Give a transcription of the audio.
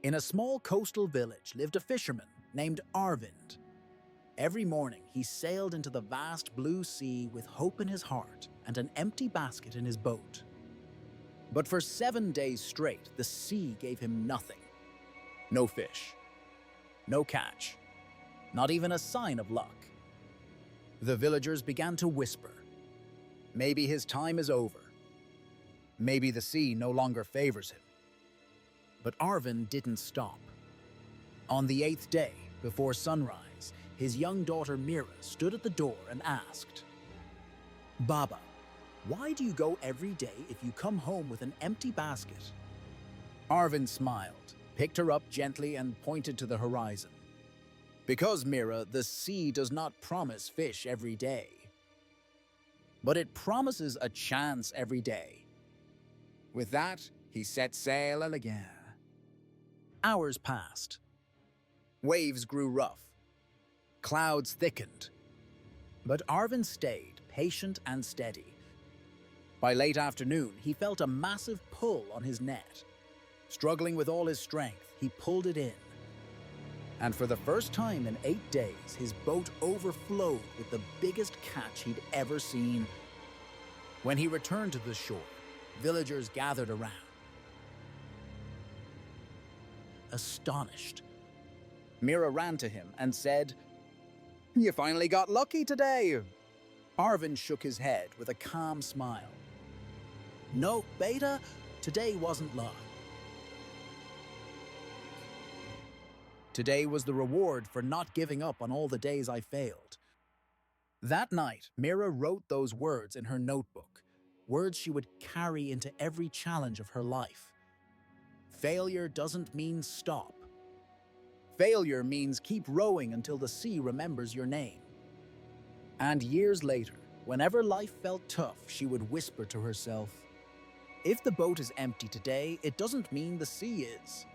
In a small coastal village lived a fisherman named Arvind. Every morning he sailed into the vast blue sea with hope in his heart and an empty basket in his boat. But for 7 days straight, the sea gave him nothing. No fish, no catch, not even a sign of luck. The villagers began to whisper, maybe his time is over. Maybe the sea no longer favors him. But Arvind didn't stop. On the 8th day, before sunrise, his young daughter Mira stood at the door and asked, "Baba, why do you go every day if you come home with an empty basket?" Arvind smiled, picked her up gently and pointed to the horizon. "Because, Mira, the sea does not promise fish every day. But it promises a chance every day." With that, he set sail again. Hours passed. Waves grew rough. Clouds thickened. But Arvind stayed, patient and steady. By late afternoon, he felt a massive pull on his net. Struggling with all his strength, he pulled it in. And for the first time in 8 days, his boat overflowed with the biggest catch he'd ever seen. When he returned to the shore, villagers gathered around. Astonished, Mira ran to him and said, "You finally got lucky today." Arvind shook his head with a calm smile. "No, Beta, today wasn't luck. Today was the reward for not giving up on all the days I failed." That night, Mira wrote those words in her notebook, words she would carry into every challenge of her life. Failure doesn't mean stop. Failure means keep rowing until the sea remembers your name. And years later, whenever life felt tough, she would whisper to herself, "If the boat is empty today, it doesn't mean the sea is."